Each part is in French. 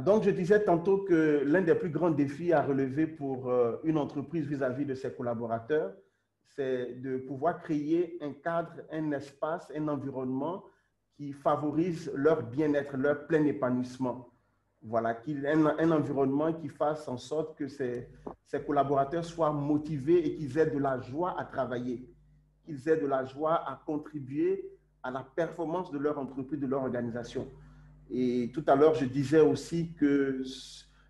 donc je disais tantôt que l'un des plus grands défis à relever pour une entreprise vis-à-vis de ses collaborateurs, c'est de pouvoir créer un cadre, un espace, un environnement qui favorise leur bien-être, leur plein épanouissement. Voilà, un environnement qui fasse en sorte que ces collaborateurs soient motivés et qu'ils aient de la joie à travailler, qu'ils aient de la joie à contribuer à la performance de leur entreprise, de leur organisation. Et tout à l'heure, je disais aussi que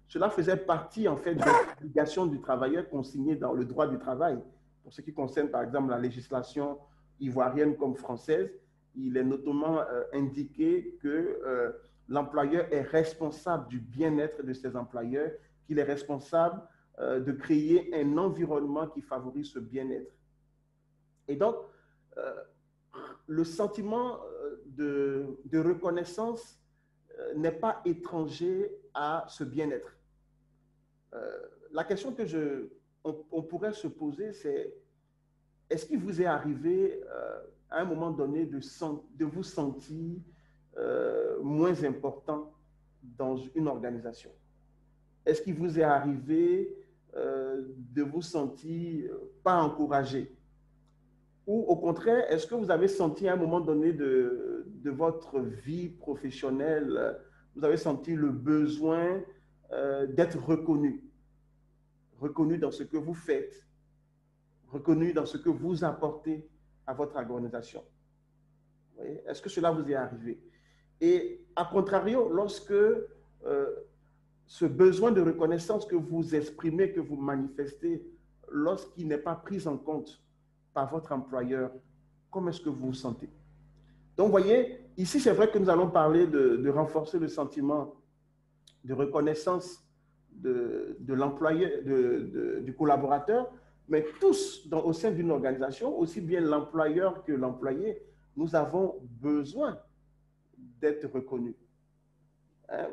cela faisait partie, en fait, de l'obligation du travailleur consignée dans le droit du travail. Pour ce qui concerne, par exemple, la législation ivoirienne comme française, il est notamment indiqué que l'employeur est responsable du bien-être de ses employeurs, qu'il est responsable de créer un environnement qui favorise ce bien-être. Et donc, le sentiment de reconnaissance n'est pas étranger à ce bien-être. La question que on pourrait se poser, c'est est-ce qu'il vous est arrivé à un moment donné de vous sentir moins important dans une organisation? Est-ce qu'il vous est arrivé de vous sentir pas encouragé? Ou au contraire, est-ce que vous avez senti à un moment donné de votre vie professionnelle, vous avez senti le besoin d'être reconnu dans ce que vous faites, reconnu dans ce que vous apportez à votre organisation? Est-ce que cela vous est arrivé? Et à contrario, lorsque ce besoin de reconnaissance que vous exprimez, que vous manifestez, lorsqu'il n'est pas pris en compte par votre employeur, comment est-ce que vous vous sentez? Donc, vous voyez, ici, c'est vrai que nous allons parler de renforcer le sentiment de reconnaissance de l'employeur, du collaborateur, mais tous au sein d'une organisation, aussi bien l'employeur que l'employé, nous avons besoin d'être reconnus.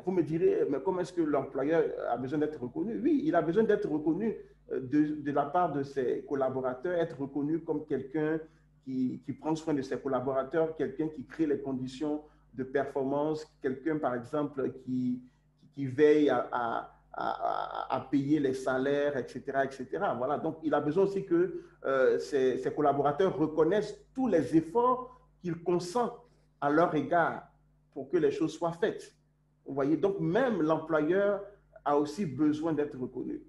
Vous me direz, mais comment est-ce que l'employeur a besoin d'être reconnu? Oui, il a besoin d'être reconnu de la part de ses collaborateurs, être reconnu comme quelqu'un qui prend soin de ses collaborateurs, quelqu'un qui crée les conditions de performance, quelqu'un, par exemple, qui veille à payer les salaires, etc., etc. Voilà, donc il a besoin aussi que ses collaborateurs reconnaissent tous les efforts qu'il consent à leur égard pour que les choses soient faites. Vous voyez, donc même l'employeur a aussi besoin d'être reconnu.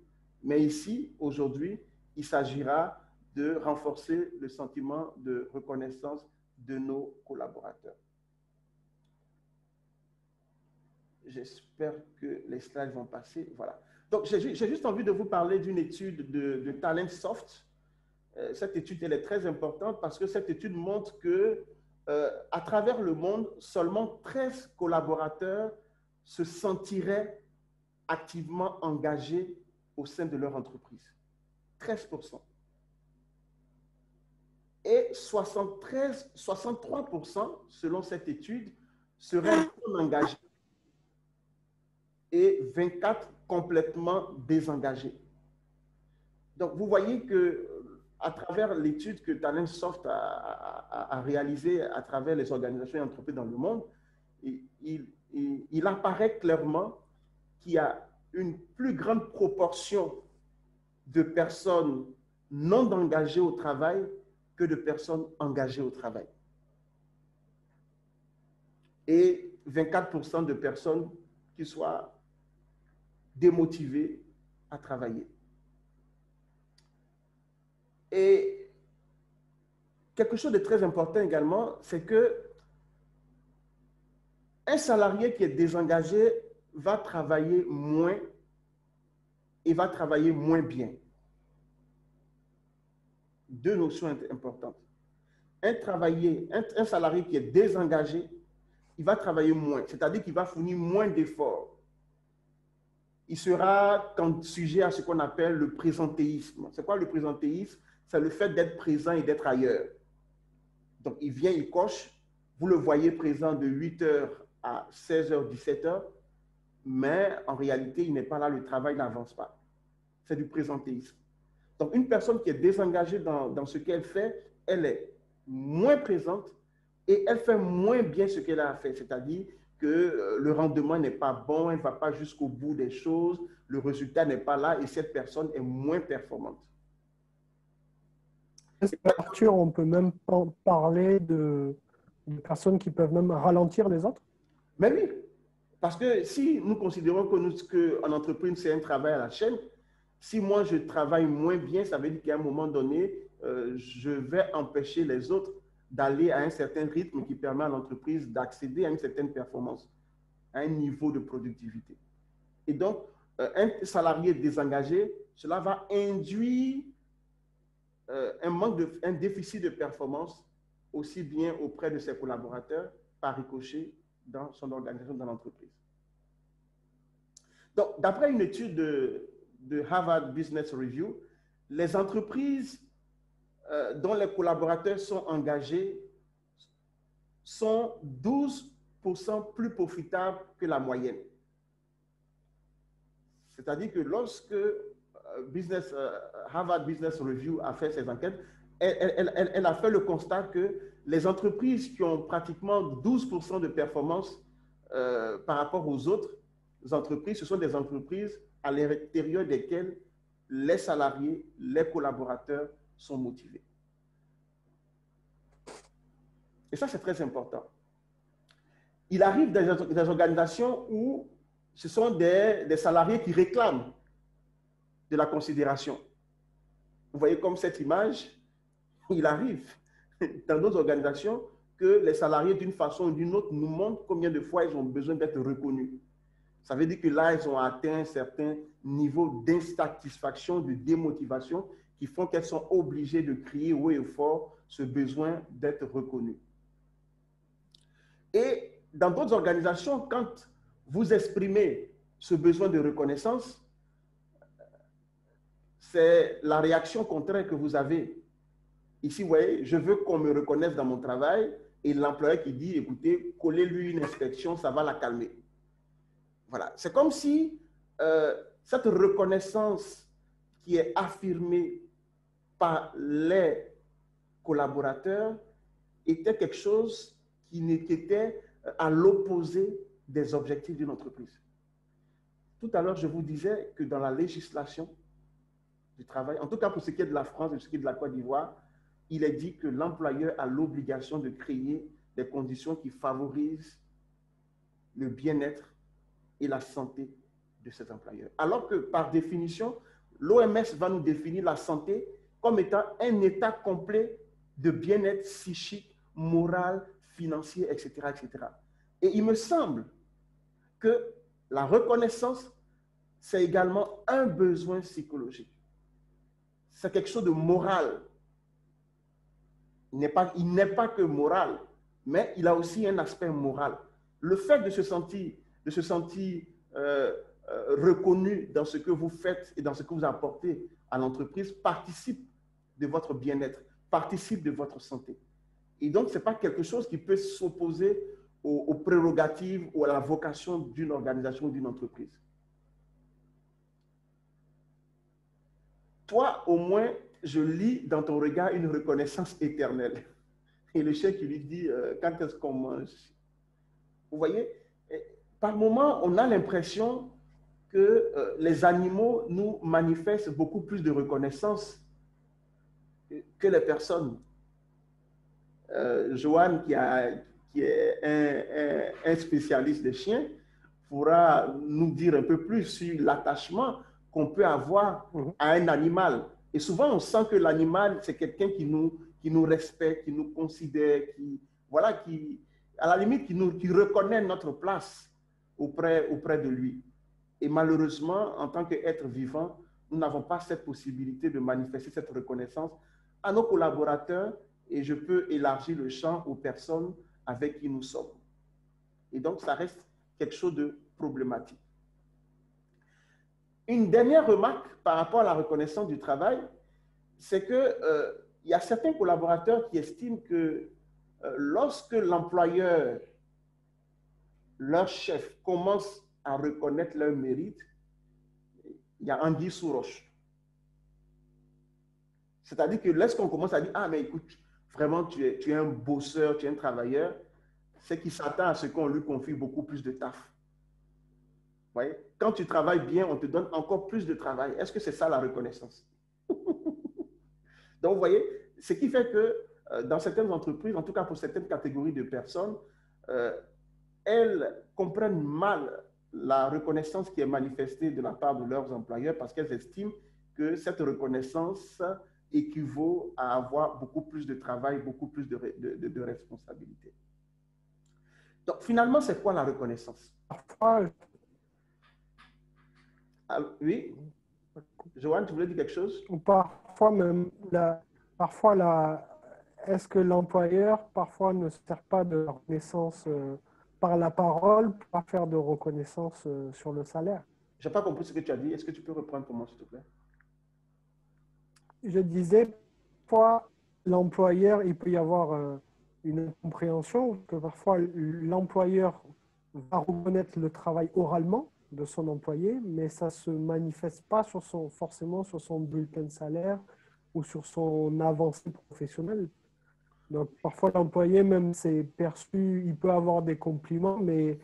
Mais ici, aujourd'hui, il s'agira de renforcer le sentiment de reconnaissance de nos collaborateurs. J'espère que les slides vont passer. Voilà. Donc, j'ai juste envie de vous parler d'une étude de Talentsoft. Cette étude, elle est très importante parce que cette étude montre que à travers le monde, seulement 13 collaborateurs se sentiraient activement engagés au sein de leur entreprise. 13%. Et 63%, selon cette étude, seraient non engagés et 24 complètement désengagés. Donc, vous voyez que à travers l'étude que Talentsoft a réalisée à travers les organisations et entreprises dans le monde, il apparaît clairement qu'il y a une plus grande proportion de personnes non engagées au travail que de personnes engagées au travail. Et 24% de personnes qui soient démotivées à travailler. Et quelque chose de très important également, c'est que un salarié qui est désengagé va travailler moins et va travailler moins bien. Deux notions importantes. Un salarié qui est désengagé, il va travailler moins, c'est-à-dire qu'il va fournir moins d'efforts. Il sera sujet à ce qu'on appelle le présentéisme. C'est quoi le présentéisme? C'est le fait d'être présent et d'être ailleurs. Donc, il vient, il coche, vous le voyez présent de 8h à 16h, 17h, mais en réalité, il n'est pas là, le travail n'avance pas. C'est du présentéisme. Donc, une personne qui est désengagée dans ce qu'elle fait, elle est moins présente et elle fait moins bien ce qu'elle a à faire. C'est-à-dire que le rendement n'est pas bon, elle ne va pas jusqu'au bout des choses, le résultat n'est pas là et cette personne est moins performante. Est-ce qu'Arthur, on peut même parler de personnes qui peuvent même ralentir les autres? Mais oui, parce que si nous considérons qu'en entreprise, c'est un travail à la chaîne, si moi je travaille moins bien, ça veut dire qu'à un moment donné, je vais empêcher les autres d'aller à un certain rythme qui permet à l'entreprise d'accéder à une certaine performance, à un niveau de productivité. Et donc, un salarié désengagé, cela va induire un déficit de performance aussi bien auprès de ses collaborateurs, par ricochet dans son organisation, dans l'entreprise. Donc, d'après une étude de Harvard Business Review, les entreprises dont les collaborateurs sont engagés sont 12% plus profitables que la moyenne. C'est-à-dire que lorsque Harvard Business Review a fait ses enquêtes, elle a fait le constat que les entreprises qui ont pratiquement 12% de performance par rapport aux autres entreprises, ce sont des entreprises à l'intérieur desquelles les salariés, les collaborateurs sont motivés. Et ça, c'est très important. Il arrive des organisations où ce sont des salariés qui réclament de la considération. Vous voyez comme cette image, il arrive dans d'autres organisations que les salariés, d'une façon ou d'une autre, nous montrent combien de fois ils ont besoin d'être reconnus. Ça veut dire que là, ils ont atteint un certain niveau d'insatisfaction, de démotivation, qui font qu'elles sont obligées de crier haut et fort ce besoin d'être reconnus. Et dans d'autres organisations, quand vous exprimez ce besoin de reconnaissance, c'est la réaction contraire que vous avez. Ici, vous voyez, je veux qu'on me reconnaisse dans mon travail et l'employeur qui dit, écoutez, collez-lui une inspection, ça va la calmer. Voilà. C'est comme si cette reconnaissance qui est affirmée par les collaborateurs était quelque chose qui était à l'opposé des objectifs d'une entreprise. Tout à l'heure, je vous disais que dans la législation du travail, en tout cas pour ce qui est de la France et ce qui est de la Côte d'Ivoire, il est dit que l'employeur a l'obligation de créer des conditions qui favorisent le bien-être et la santé de cet employeur. Alors que, par définition, l'OMS va nous définir la santé comme étant un état complet de bien-être psychique, moral, financier, etc., etc. Et il me semble que la reconnaissance, c'est également un besoin psychologique. C'est quelque chose de moral. Il n'est pas que moral, mais il a aussi un aspect moral. Le fait de se sentir reconnu dans ce que vous faites et dans ce que vous apportez à l'entreprise participe de votre bien-être, participe de votre santé. Et donc, ce n'est pas quelque chose qui peut s'opposer aux prérogatives ou à la vocation d'une organisation ou d'une entreprise. Toi, au moins, je lis dans ton regard une reconnaissance éternelle. Et le chien qui lui dit, quand est-ce qu'on mange? Vous voyez, par moments, on a l'impression que les animaux nous manifestent beaucoup plus de reconnaissance que les personnes. Joanne, qui est un spécialiste des chiens, pourra nous dire un peu plus sur l'attachement qu'on peut avoir à un animal. Et souvent, on sent que l'animal, c'est quelqu'un qui nous respecte, qui nous considère, à la limite, qui reconnaît notre place auprès de lui. Et malheureusement, en tant qu'être vivant, nous n'avons pas cette possibilité de manifester cette reconnaissance à nos collaborateurs et je peux élargir le champ aux personnes avec qui nous sommes. Et donc, ça reste quelque chose de problématique. Une dernière remarque par rapport à la reconnaissance du travail, c'est qu'il y a certains collaborateurs qui estiment que lorsque l'employeur, leur chef, commence à reconnaître leur mérite, il y a anguille sous roche. C'est-à-dire que lorsqu'on commence à dire « Ah, mais écoute, vraiment, tu es un bosseur, tu es un travailleur », c'est qu'il s'attend à ce qu'on lui confie beaucoup plus de taf. Vous voyez? Quand tu travailles bien, on te donne encore plus de travail. Est-ce que c'est ça la reconnaissance? Donc, vous voyez, ce qui fait que dans certaines entreprises, en tout cas pour certaines catégories de personnes, elles comprennent mal la reconnaissance qui est manifestée de la part de leurs employeurs parce qu'elles estiment que cette reconnaissance équivaut à avoir beaucoup plus de travail, beaucoup plus de responsabilités. Donc, finalement, c'est quoi la reconnaissance? Parfois, oui, Joanne, tu voulais dire quelque chose? ou parfois même, est-ce que l'employeur parfois ne se sert pas de la reconnaissance par la parole pour pas faire de reconnaissance sur le salaire? Je n'ai pas compris ce que tu as dit. Est-ce que tu peux reprendre pour moi, s'il te plaît? Je disais, parfois, l'employeur, il peut y avoir une incompréhension que parfois l'employeur va reconnaître le travail oralement de son employé, mais ça ne se manifeste pas forcément sur son bulletin de salaire ou sur son avancée professionnelle. Donc, parfois, l'employé, même, c'est perçu, il peut avoir des compliments, mais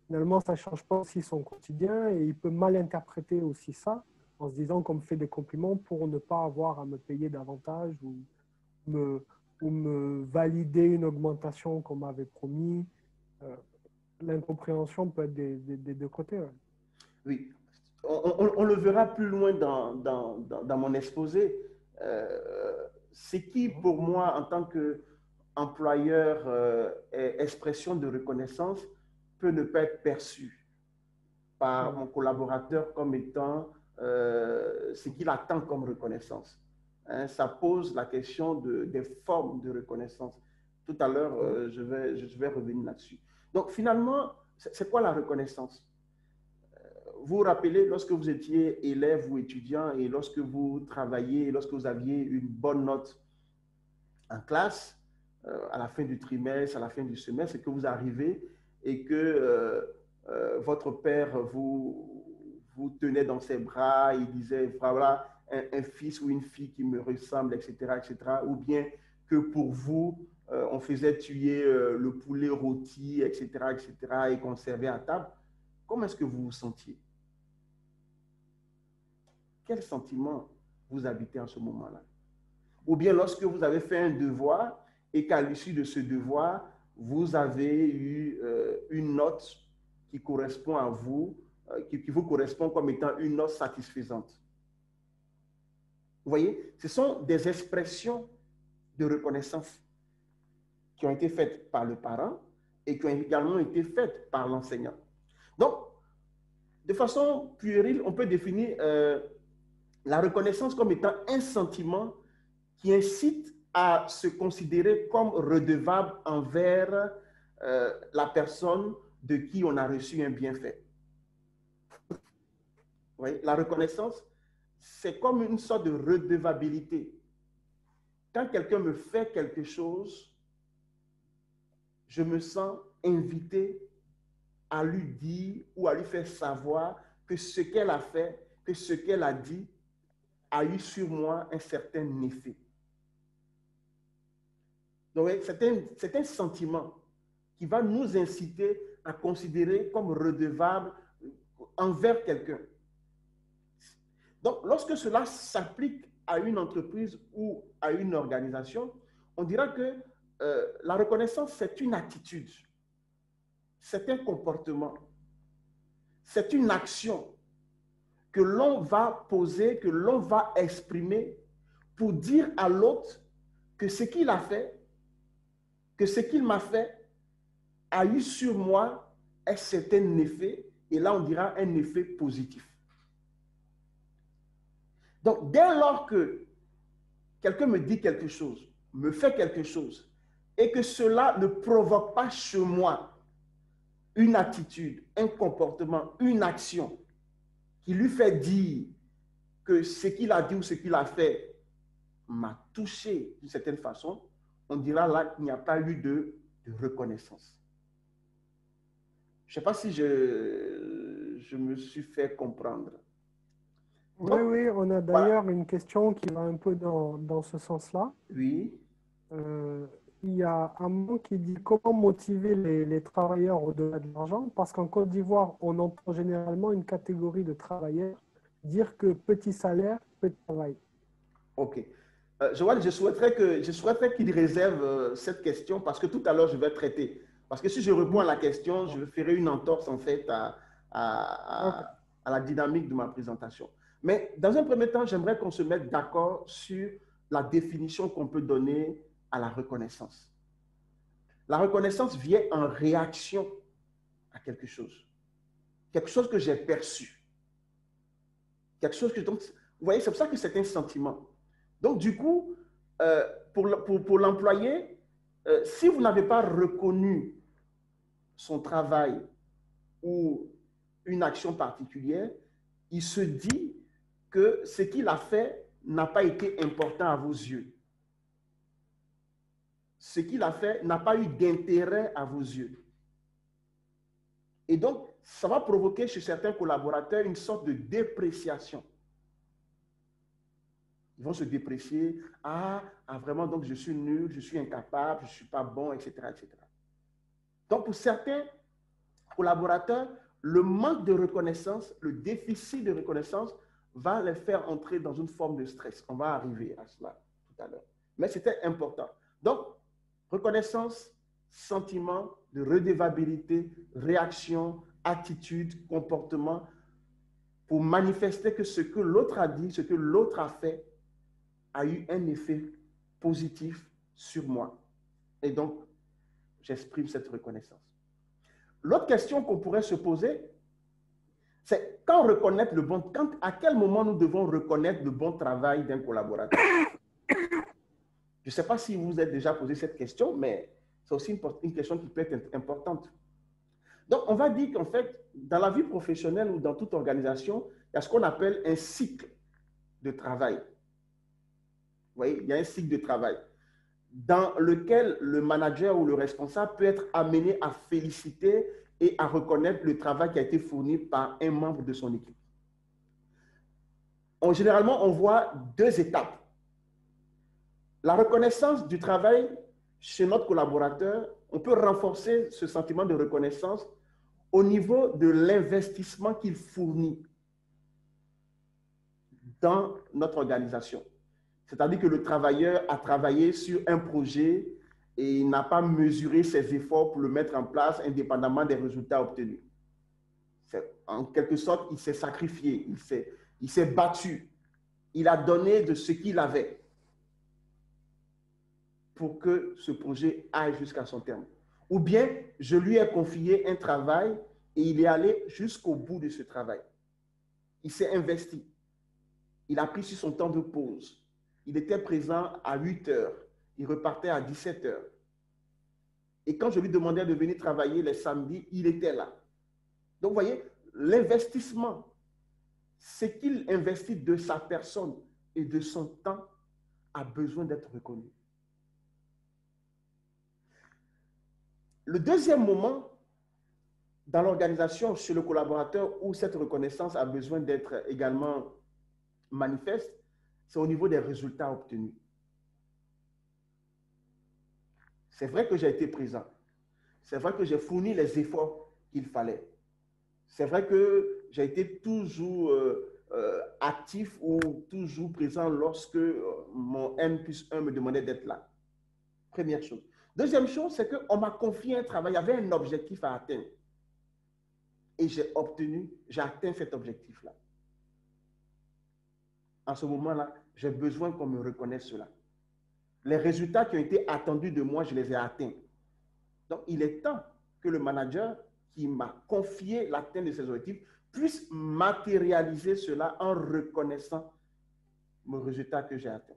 finalement, ça ne change pas aussi son quotidien et il peut mal interpréter aussi ça en se disant qu'on me fait des compliments pour ne pas avoir à me payer davantage ou me valider une augmentation qu'on m'avait promis. L'incompréhension peut être des deux côtés. Ouais. Oui, on le verra plus loin dans mon exposé. Ce qui, pour moi, en tant qu'employeur, est expression de reconnaissance, peut ne pas être perçu par mon collaborateur comme étant ce qu'il attend comme reconnaissance. Hein, ça pose la question des formes de reconnaissance. Tout à l'heure, je vais revenir là-dessus. Donc, finalement, c'est quoi la reconnaissance? Vous vous rappelez, lorsque vous étiez élève ou étudiant et lorsque vous travailliez, lorsque vous aviez une bonne note en classe, à la fin du trimestre, à la fin du semestre, et que vous arrivez et que votre père vous tenait dans ses bras, il disait, voilà, un fils ou une fille qui me ressemble, etc., etc., ou bien que pour vous, on faisait tuer le poulet rôti, etc., etc., et qu'on servait à table, comment est-ce que vous vous sentiez? Quel sentiment vous habitez en ce moment-là? Ou bien lorsque vous avez fait un devoir et qu'à l'issue de ce devoir, vous avez eu une note qui correspond à vous, qui vous correspond comme étant une note satisfaisante. Vous voyez, ce sont des expressions de reconnaissance qui ont été faites par le parent et qui ont également été faites par l'enseignant. Donc, de façon puérile, on peut définir la reconnaissance comme étant un sentiment qui incite à se considérer comme redevable envers la personne de qui on a reçu un bienfait. Oui, la reconnaissance, c'est comme une sorte de redevabilité. Quand quelqu'un me fait quelque chose, je me sens invité à lui dire ou à lui faire savoir que ce qu'elle a fait, que ce qu'elle a dit a eu sur moi un certain effet. Donc, c'est un sentiment qui va nous inciter à considérer comme redevable envers quelqu'un. Donc, lorsque cela s'applique à une entreprise ou à une organisation, on dira que la reconnaissance, c'est une attitude, c'est un comportement, c'est une action que l'on va poser, que l'on va exprimer pour dire à l'autre que ce qu'il a fait, que ce qu'il m'a fait a eu sur moi un certain effet, et là on dira un effet positif. Donc dès lors que quelqu'un me dit quelque chose, me fait quelque chose, et que cela ne provoque pas chez moi une attitude, un comportement, une action qui lui fait dire que ce qu'il a dit ou ce qu'il a fait m'a touché d'une certaine façon, on dira là qu'il n'y a pas eu de reconnaissance. Je ne sais pas si je me suis fait comprendre. Donc, oui, on a d'ailleurs une question qui va un peu dans ce sens-là. Oui. il y a un mot qui dit comment motiver les travailleurs au-delà de l'argent, parce qu'en Côte d'Ivoire, on entend généralement une catégorie de travailleurs dire que petit salaire, petit travail. OK. Joël, je souhaiterais qu'il réserve cette question parce que tout à l'heure, je vais traiter. Parce que si je réponds à la question, je ferai une entorse en fait Ok. à la dynamique de ma présentation. Mais dans un premier temps, j'aimerais qu'on se mette d'accord sur la définition qu'on peut donner à la reconnaissance. La reconnaissance vient en réaction à quelque chose que j'ai perçu, quelque chose que donc, vous voyez, c'est pour ça que c'est un sentiment. Donc du coup, pour l'employé, si vous n'avez pas reconnu son travail ou une action particulière, il se dit que ce qu'il a fait n'a pas été important à vos yeux. Ce qu'il a fait n'a pas eu d'intérêt à vos yeux. Et donc, ça va provoquer chez certains collaborateurs une sorte de dépréciation. Ils vont se déprécier. Ah, vraiment, donc je suis nul, je suis incapable, je ne suis pas bon, etc., etc. Donc, pour certains collaborateurs, le manque de reconnaissance, le déficit de reconnaissance va les faire entrer dans une forme de stress. On va arriver à cela tout à l'heure. Mais c'était important. Donc, reconnaissance, sentiment de redevabilité, réaction, attitude, comportement, pour manifester que ce que l'autre a dit, ce que l'autre a fait, a eu un effet positif sur moi. Et donc, j'exprime cette reconnaissance. L'autre question qu'on pourrait se poser, c'est quand reconnaître le bon, à quel moment nous devons reconnaître le bon travail d'un collaborateur. Je ne sais pas si vous vous êtes déjà posé cette question, mais c'est aussi une question qui peut être importante. Donc, on va dire qu'en fait, dans la vie professionnelle ou dans toute organisation, il y a ce qu'on appelle un cycle de travail. Vous voyez, il y a un cycle de travail dans lequel le manager ou le responsable peut être amené à féliciter et à reconnaître le travail qui a été fourni par un membre de son équipe. Généralement, on voit deux étapes. La reconnaissance du travail chez notre collaborateur, on peut renforcer ce sentiment de reconnaissance au niveau de l'investissement qu'il fournit dans notre organisation. C'est-à-dire que le travailleur a travaillé sur un projet et il n'a pas mesuré ses efforts pour le mettre en place indépendamment des résultats obtenus. En quelque sorte, il s'est sacrifié, il s'est battu, il a donné de ce qu'il avait pour que ce projet aille jusqu'à son terme. Ou bien, je lui ai confié un travail et il est allé jusqu'au bout de ce travail. Il s'est investi. Il a pris sur son temps de pause. Il était présent à 8 heures. Il repartait à 17 heures. Et quand je lui demandais de venir travailler les samedis, il était là. Donc, vous voyez, l'investissement, ce qu'il investit de sa personne et de son temps a besoin d'être reconnu. Le deuxième moment dans l'organisation, chez le collaborateur, où cette reconnaissance a besoin d'être également manifeste, c'est au niveau des résultats obtenus. C'est vrai que j'ai été présent. C'est vrai que j'ai fourni les efforts qu'il fallait. C'est vrai que j'ai été toujours actif ou toujours présent lorsque mon N+1 me demandait d'être là. Première chose. Deuxième chose, c'est qu'on m'a confié un travail, il y avait un objectif à atteindre. Et j'ai atteint cet objectif-là. En ce moment-là, j'ai besoin qu'on me reconnaisse cela. Les résultats qui ont été attendus de moi, je les ai atteints. Donc, il est temps que le manager qui m'a confié l'atteinte de ses objectifs puisse matérialiser cela en reconnaissant mes résultats que j'ai atteints.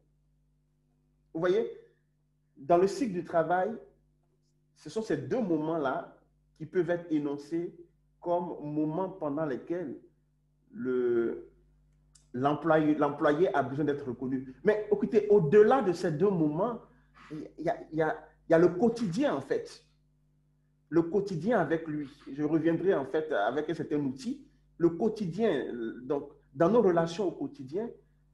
Vous voyez, dans le cycle du travail, ce sont ces deux moments-là qui peuvent être énoncés comme moments pendant lesquels l'employé a besoin d'être reconnu. Mais écoutez, au-delà de ces deux moments, il y a le quotidien en fait. Le quotidien avec lui. Je reviendrai en fait avec un certain outil. Le quotidien, donc dans nos relations au quotidien,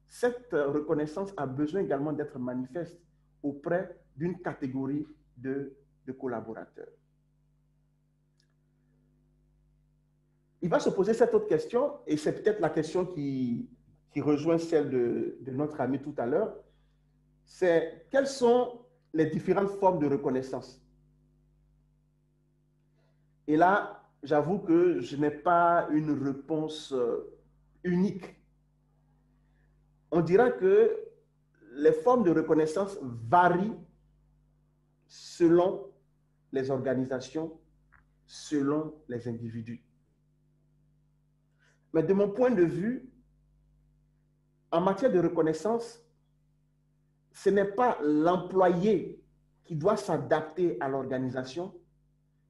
cette reconnaissance a besoin également d'être manifeste auprès d'une catégorie de collaborateurs. Il va se poser cette autre question, et c'est peut-être la question qui rejoint celle de notre ami tout à l'heure, c'est quelles sont les différentes formes de reconnaissance? Et là, j'avoue que je n'ai pas une réponse unique. On dira que les formes de reconnaissance varient selon les organisations, selon les individus. Mais de mon point de vue, en matière de reconnaissance, ce n'est pas l'employé qui doit s'adapter à l'organisation,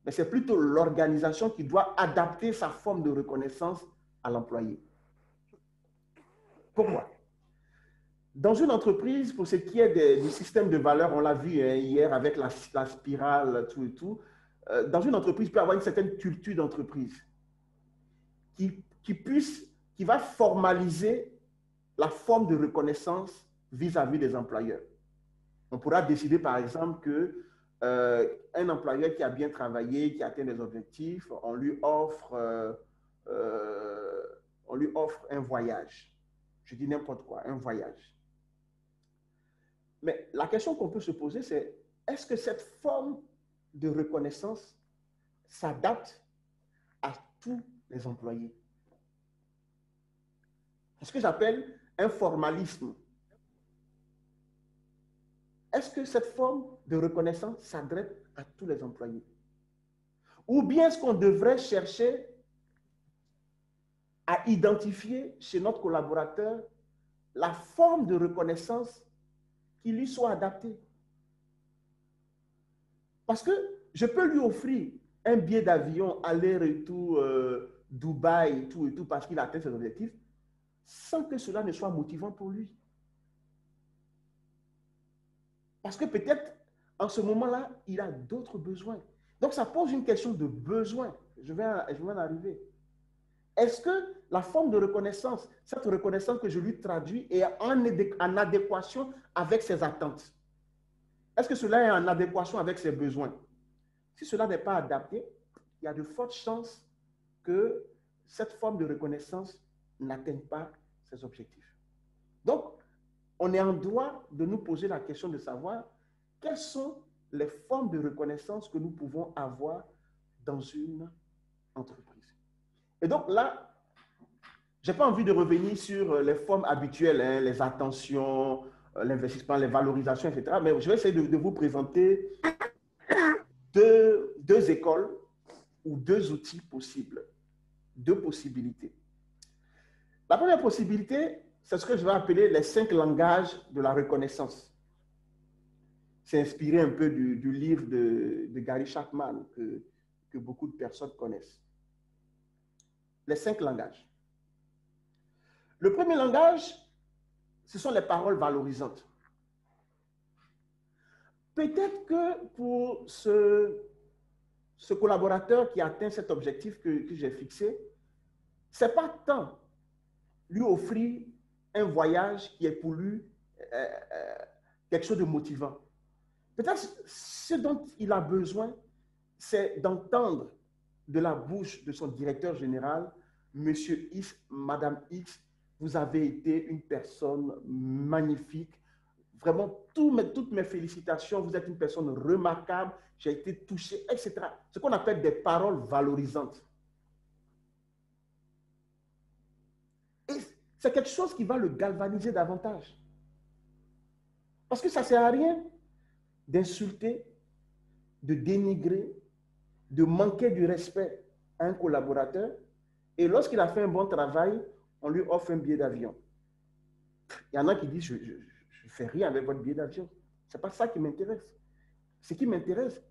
mais c'est plutôt l'organisation qui doit adapter sa forme de reconnaissance à l'employé. Pourquoi? Dans une entreprise, pour ce qui est du système de valeurs, on l'a vu hier avec la spirale, tout et tout, dans une entreprise, il peut y avoir une certaine culture d'entreprise qui va formaliser la forme de reconnaissance vis-à-vis des employeurs. On pourra décider, par exemple, qu'un employeur qui a bien travaillé, qui a atteint des objectifs, on lui offre un voyage. Je dis n'importe quoi, un voyage. Mais la question qu'on peut se poser, c'est est-ce que cette forme de reconnaissance s'adapte à tous les employés? C'est ce que j'appelle un formalisme. Est-ce que cette forme de reconnaissance s'adresse à tous les employés? Ou bien est-ce qu'on devrait chercher à identifier chez notre collaborateur la forme de reconnaissance qui lui soit adaptée? Parce que je peux lui offrir un billet d'avion aller-retour Dubaï, tout et tout, parce qu'il a atteint ses objectifs, sans que cela ne soit motivant pour lui. Parce que peut-être, en ce moment-là, il a d'autres besoins. Donc, ça pose une question de besoin. Je vais en arriver. Est-ce que la forme de reconnaissance, cette reconnaissance que je lui traduis, est en adéquation avec ses attentes? Est-ce que cela est en adéquation avec ses besoins? Si cela n'est pas adapté, il y a de fortes chances que cette forme de reconnaissance n'atteigne pas ses objectifs. Donc, on est en droit de nous poser la question de savoir quelles sont les formes de reconnaissance que nous pouvons avoir dans une entreprise. Et donc là, je n'ai pas envie de revenir sur les formes habituelles, hein, les attentions, l'investissement, les valorisations, etc. Mais je vais essayer de vous présenter deux écoles ou deux outils possibles, deux possibilités. La première possibilité, c'est ce que je vais appeler les 5 langages de la reconnaissance. C'est inspiré un peu du livre de Gary Chapman que beaucoup de personnes connaissent. Les 5 langages. Le premier langage, ce sont les paroles valorisantes. Peut-être que pour ce collaborateur qui atteint cet objectif que j'ai fixé, ce n'est pas tant lui offrir un voyage qui est pour lui quelque chose de motivant. Peut-être ce dont il a besoin, c'est d'entendre de la bouche de son directeur général, Monsieur X, Madame X, vous avez été une personne magnifique. Vraiment, toutes mes félicitations, vous êtes une personne remarquable, j'ai été touché, etc. Ce qu'on appelle des paroles valorisantes. Et c'est quelque chose qui va le galvaniser davantage. Parce que ça ne sert à rien d'insulter, de dénigrer, de manquer du respect à un collaborateur. Et lorsqu'il a fait un bon travail, on lui offre un billet d'avion. Il y en a qui disent, je ne fais rien avec votre billet d'avion. Ce n'est pas ça qui m'intéresse. Ce qui m'intéresse,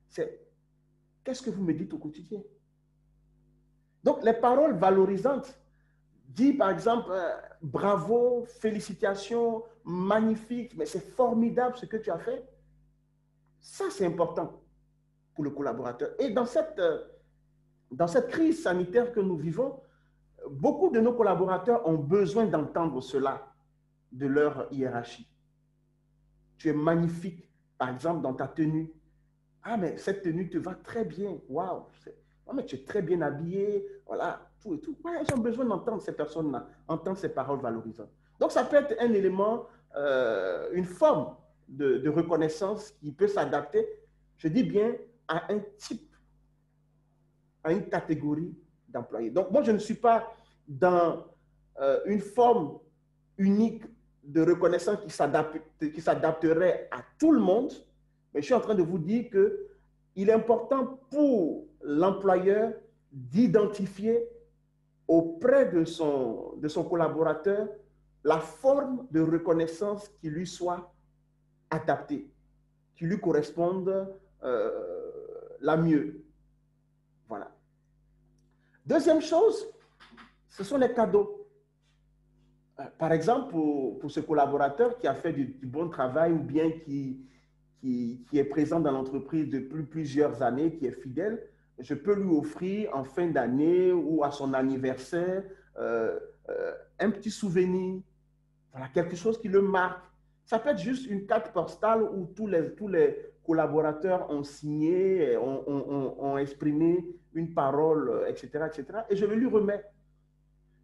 c'est qu'est-ce que vous me dites au quotidien. Donc, les paroles valorisantes, dit par exemple, bravo, félicitations, magnifique, mais c'est formidable ce que tu as fait. Ça, c'est important pour le collaborateur. Et dans cette crise sanitaire que nous vivons, beaucoup de nos collaborateurs ont besoin d'entendre cela de leur hiérarchie. Tu es magnifique, par exemple, dans ta tenue. Ah, mais cette tenue te va très bien. Waouh. Ah, mais tu es très bien habillé. Voilà, tout et tout. Ouais, ils ont besoin d'entendre ces personnes-là, entendre ces paroles valorisantes. Donc, ça peut être un élément, une forme de reconnaissance qui peut s'adapter, je dis bien, à un type, à une catégorie d'employés. Donc, moi, je ne suis pas dans une forme unique de reconnaissance qui s'adapterait à tout le monde, mais je suis en train de vous dire qu'il est important pour l'employeur d'identifier auprès de son collaborateur la forme de reconnaissance qui lui soit adaptée, qui lui corresponde la mieux. Voilà. Deuxième chose, ce sont les cadeaux. Par exemple, pour ce collaborateur qui a fait du bon travail ou bien qui est présent dans l'entreprise depuis plusieurs années, qui est fidèle, je peux lui offrir en fin d'année ou à son anniversaire un petit souvenir, voilà, quelque chose qui le marque. Ça peut être juste une carte postale où tous les collaborateurs ont signé, ont exprimé une parole, etc., etc. Et je le lui remets.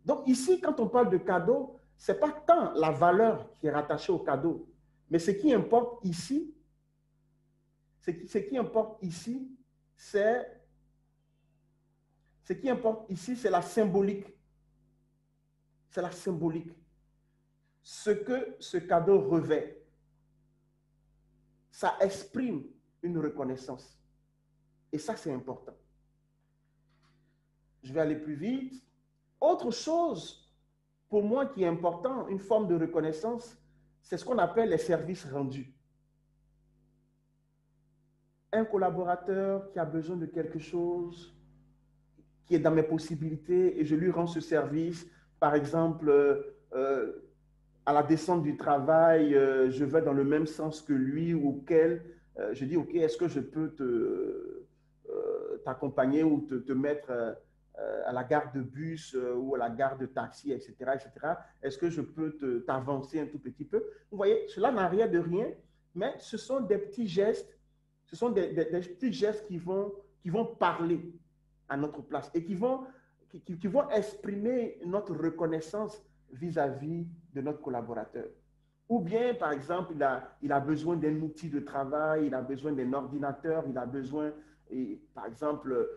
Donc ici, quand on parle de cadeau, ce n'est pas tant la valeur qui est rattachée au cadeau, mais ce qui importe ici, c'est la symbolique. C'est la symbolique. Ce que ce cadeau revêt, ça exprime une reconnaissance. Et ça, c'est important. Je vais aller plus vite. Autre chose, pour moi, qui est important, une forme de reconnaissance, c'est ce qu'on appelle les services rendus. Un collaborateur qui a besoin de quelque chose qui est dans mes possibilités et je lui rends ce service, par exemple, à la descente du travail, je vais dans le même sens que lui ou qu'elle, je dis, OK, est-ce que je peux t'accompagner ou te mettre à la gare de bus ou à la gare de taxi, etc., etc. Est-ce que je peux t'avancer un tout petit peu? Vous voyez, cela n'a rien de rien, mais ce sont des petits gestes, ce sont des petits gestes qui vont parler à notre place et qui vont exprimer notre reconnaissance vis-à-vis de notre collaborateur. Ou bien, par exemple, il a besoin d'un outil de travail, il a besoin d'un ordinateur, il a besoin, et, par exemple,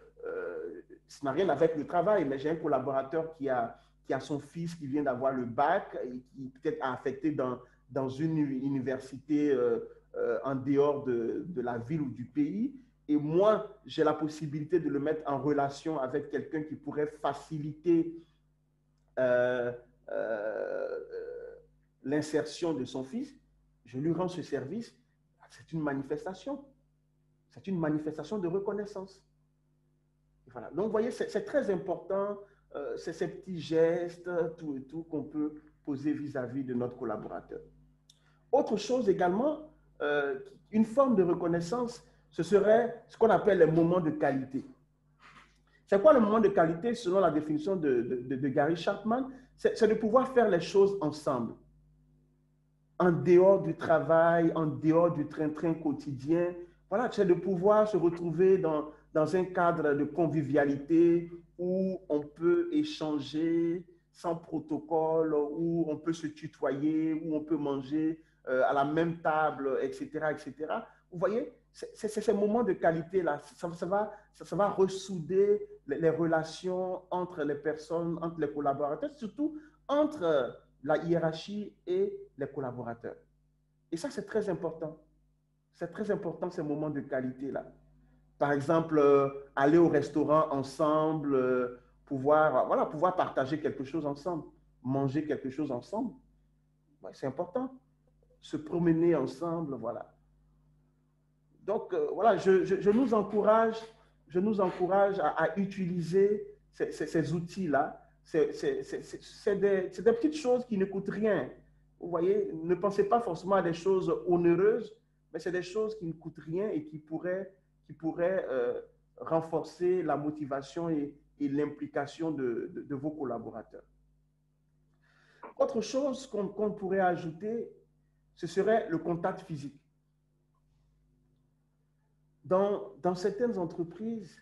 ça n'a rien avec le travail, mais j'ai un collaborateur qui a son fils qui vient d'avoir le bac et qui peut-être a affecté dans une université en dehors de la ville ou du pays. Et moi, j'ai la possibilité de le mettre en relation avec quelqu'un qui pourrait faciliter euh, euh, l'insertion de son fils. Je lui rends ce service. C'est une manifestation. C'est une manifestation de reconnaissance. Voilà. Donc, vous voyez, c'est très important, c'est ces petits gestes, tout et tout, qu'on peut poser vis-à-vis de notre collaborateur. Autre chose également, une forme de reconnaissance, ce serait ce qu'on appelle les moments de qualité. C'est quoi le moment de qualité selon la définition de Gary Chapman? C'est de pouvoir faire les choses ensemble, en dehors du travail, en dehors du train-train quotidien. Voilà, c'est de pouvoir se retrouver dans un cadre de convivialité où on peut échanger sans protocole, où on peut se tutoyer, où on peut manger à la même table, etc., etc. Vous voyez, c'est ces moments de qualité-là. Ça va ressouder les relations entre les personnes, entre les collaborateurs, surtout entre la hiérarchie et les collaborateurs. Et ça, c'est très important. C'est très important, ces moments de qualité-là. Par exemple, aller au restaurant ensemble, pouvoir partager quelque chose ensemble, manger quelque chose ensemble. Ouais, c'est important. Se promener ensemble, voilà. Donc, voilà, je nous encourage à utiliser ces outils-là. C'est des petites choses qui ne coûtent rien. Vous voyez, ne pensez pas forcément à des choses onéreuses, mais c'est des choses qui ne coûtent rien et qui pourraient renforcer la motivation et l'implication de vos collaborateurs. Autre chose qu'on pourrait ajouter, ce serait le contact physique. dans certaines entreprises,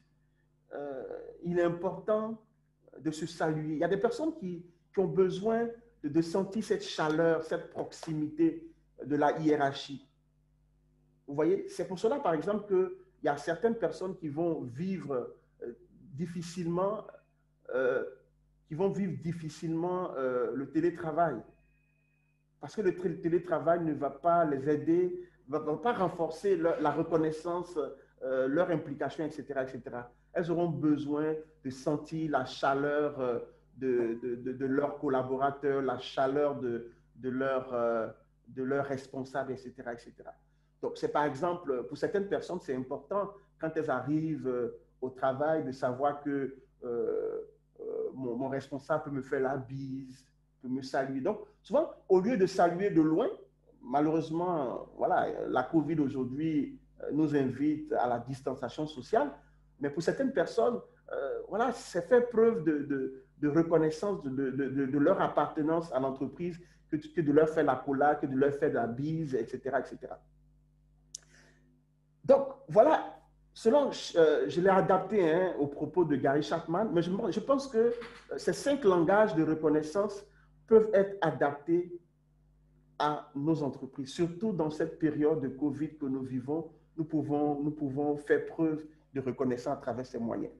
il est important de se saluer. Il y a des personnes qui ont besoin de sentir cette chaleur, cette proximité de la hiérarchie. Vous voyez, c'est pour cela, par exemple, qu'il y a certaines personnes qui vont vivre difficilement, le télétravail. Parce que le télétravail ne va pas les aider, ne va pas renforcer la reconnaissance, leur implication, etc., etc. Elles auront besoin de sentir la chaleur de leurs collaborateurs, la chaleur de leurs responsables, etc., etc. Donc, c'est par exemple, pour certaines personnes, c'est important quand elles arrivent au travail de savoir que mon responsable peut me faire la bise, peut me saluer. Donc, souvent, au lieu de saluer de loin, malheureusement, voilà, la COVID aujourd'hui nous invite à la distanciation sociale, mais pour certaines personnes, voilà, c'est faire preuve de reconnaissance de leur appartenance à l'entreprise que de leur faire la collade, que de leur faire la bise, etc., etc. Donc, voilà, selon, je l'ai adapté au propos de Gary Chapman, mais je pense que ces 5 langages de reconnaissance peuvent être adaptés à nos entreprises. Surtout dans cette période de COVID que nous vivons, nous pouvons faire preuve de reconnaissance à travers ces moyens.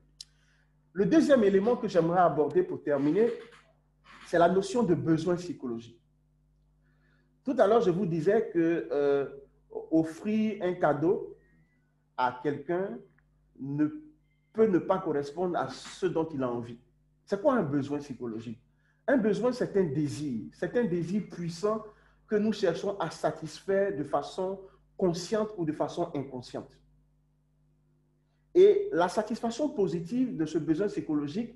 Le deuxième élément que j'aimerais aborder pour terminer, c'est la notion de besoin psychologique. Tout à l'heure, je vous disais que offrir un cadeau à quelqu'un peut ne pas correspondre à ce dont il a envie. C'est quoi un besoin psychologique? Un besoin, c'est un désir puissant que nous cherchons à satisfaire de façon consciente ou de façon inconsciente. Et la satisfaction positive de ce besoin psychologique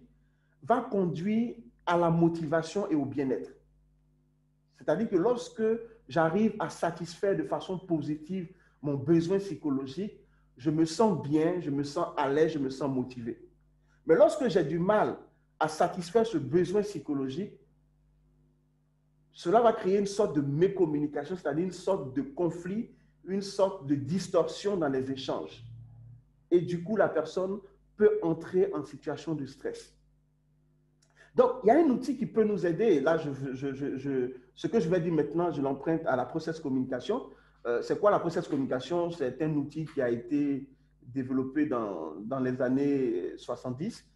va conduire à la motivation et au bien-être. C'est-à-dire que lorsque j'arrive à satisfaire de façon positive mon besoin psychologique, je me sens bien, je me sens à l'aise, je me sens motivé. Mais lorsque j'ai du mal à satisfaire ce besoin psychologique, cela va créer une sorte de mécommunication, c'est-à-dire une sorte de conflit, une sorte de distorsion dans les échanges. Et du coup, la personne peut entrer en situation de stress. Donc, il y a un outil qui peut nous aider. Et là, ce que je vais dire maintenant, je l'emprunte à la process communication. C'est quoi la process communication? C'est un outil qui a été développé dans les années 70,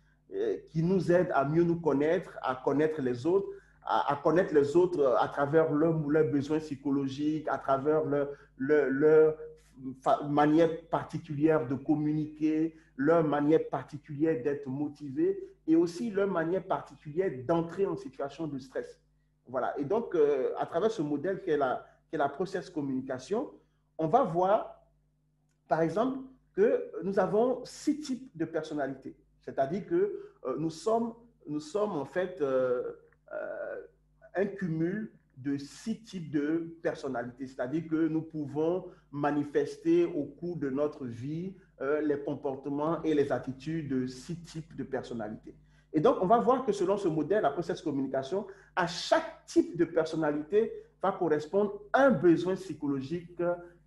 qui nous aide à mieux nous connaître, à connaître les autres, à connaître les autres à travers leurs besoins psychologiques, à travers leur manière particulière de communiquer, leur manière particulière d'être motivé et aussi leur manière particulière d'entrer en situation de stress. Voilà. Et donc, à travers ce modèle qu'est la process communication, on va voir, par exemple, que nous avons 6 types de personnalités. C'est-à-dire que nous sommes en fait un cumul de 6 types de personnalités. C'est-à-dire que nous pouvons manifester au cours de notre vie les comportements et les attitudes de 6 types de personnalités. Et donc, on va voir que selon ce modèle, la process communication, à chaque type de personnalité va correspondre un besoin psychologique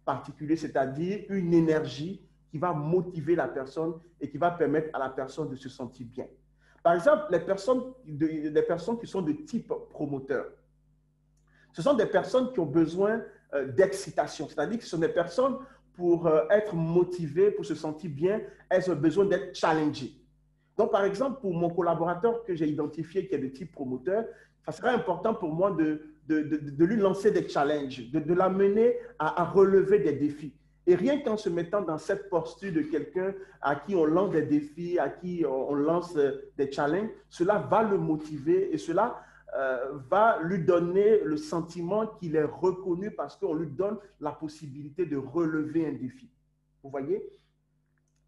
particulier, c'est-à-dire une énergie qui va motiver la personne et qui va permettre à la personne de se sentir bien. Par exemple, les personnes qui sont de type promoteur, ce sont des personnes qui ont besoin d'excitation, c'est-à-dire que ce sont des personnes pour être motivées, pour se sentir bien, elles ont besoin d'être challengées. Donc, par exemple, pour mon collaborateur que j'ai identifié qui est de type promoteur, ça serait important pour moi de lui lancer des challenges, de l'amener à relever des défis. Et rien qu'en se mettant dans cette posture de quelqu'un à qui on lance des défis, à qui on lance des challenges, cela va le motiver et cela va lui donner le sentiment qu'il est reconnu parce qu'on lui donne la possibilité de relever un défi. Vous voyez?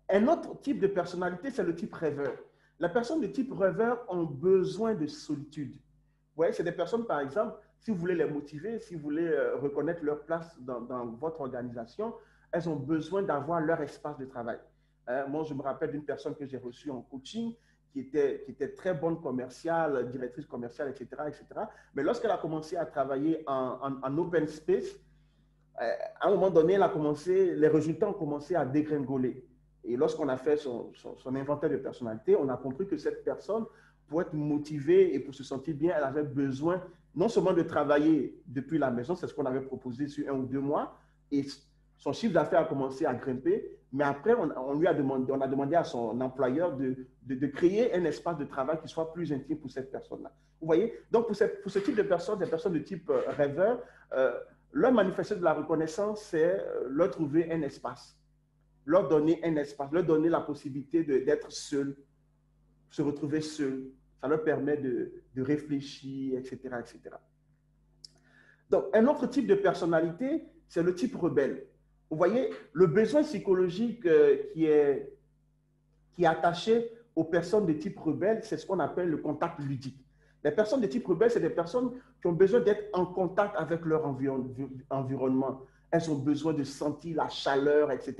Un autre type de personnalité, c'est le type rêveur. Les personnes de type rêveur ont besoin de solitude. Vous voyez, c'est des personnes, par exemple, si vous voulez les motiver, si vous voulez reconnaître leur place dans votre organisation, elles ont besoin d'avoir leur espace de travail. Moi, je me rappelle d'une personne que j'ai reçue en coaching qui était très bonne commerciale, directrice commerciale, etc., etc. Mais lorsqu'elle a commencé à travailler en open space, à un moment donné, les résultats ont commencé à dégringoler. Et lorsqu'on a fait son inventaire de personnalité, on a compris que cette personne, pour être motivée et pour se sentir bien, elle avait besoin non seulement de travailler depuis la maison, c'est ce qu'on avait proposé sur 1 ou 2 mois, et son chiffre d'affaires a commencé à grimper, mais après, on a demandé à son employeur de créer un espace de travail qui soit plus intime pour cette personne-là. Vous voyez? Donc, pour ce type de personnes, des personnes de type rêveur, leur manifester de la reconnaissance, c'est leur trouver un espace, leur donner un espace, leur donner la possibilité d'être seul, se retrouver seul. Ça leur permet de réfléchir, etc., etc. Donc, un autre type de personnalité, c'est le type rebelle. Vous voyez, le besoin psychologique qui est attaché aux personnes de type rebelle, c'est ce qu'on appelle le contact ludique. Les personnes de type rebelle, c'est des personnes qui ont besoin d'être en contact avec leur environnement. Elles ont besoin de sentir la chaleur, etc.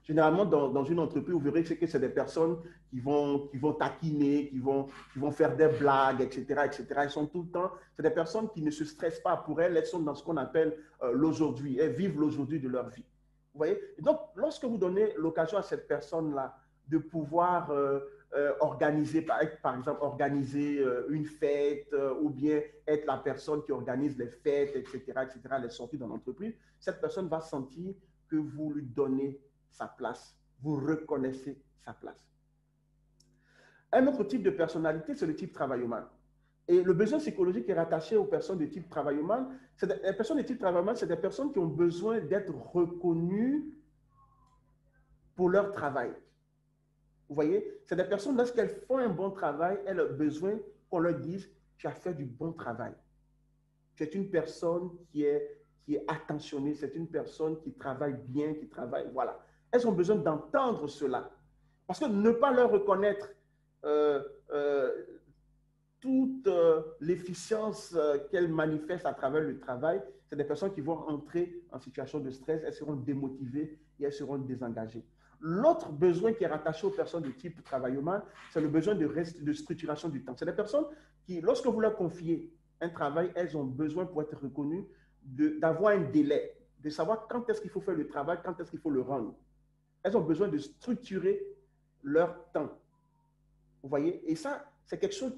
Généralement, dans une entreprise, vous verrez que c'est des personnes qui vont taquiner, qui vont faire des blagues, etc., etc. Elles sont tout le temps, c'est des personnes qui ne se stressent pas. Pour elles, elles sont dans ce qu'on appelle l'aujourd'hui. Elles vivent l'aujourd'hui de leur vie. Vous voyez? Et donc, lorsque vous donnez l'occasion à cette personne-là de pouvoir organiser, par exemple, organiser une fête ou bien être la personne qui organise les fêtes, etc., les sorties dans l'entreprise, cette personne va sentir que vous lui donnez sa place, vous reconnaissez sa place. Un autre type de personnalité, c'est le type travaillomane. Et le besoin psychologique est rattaché aux personnes de type travaillomane. Les personnes de type travaillomane, c'est des personnes qui ont besoin d'être reconnues pour leur travail. Vous voyez, c'est des personnes, lorsqu'elles font un bon travail, elles ont besoin qu'on leur dise « tu as fait du bon travail ». Tu es une personne qui est attentionnée, c'est une personne qui travaille bien, qui travaille, voilà. Elles ont besoin d'entendre cela. Parce que ne pas leur reconnaître toute l'efficience qu'elles manifestent à travers le travail, c'est des personnes qui vont entrer en situation de stress, elles seront démotivées et elles seront désengagées. L'autre besoin qui est rattaché aux personnes de type travaillomane, c'est le besoin de structuration du temps. C'est des personnes qui, lorsque vous leur confiez un travail, elles ont besoin pour être reconnues d'avoir un délai, de savoir quand est-ce qu'il faut faire le travail, quand est-ce qu'il faut le rendre. Elles ont besoin de structurer leur temps. Vous voyez? Et ça, c'est quelque chose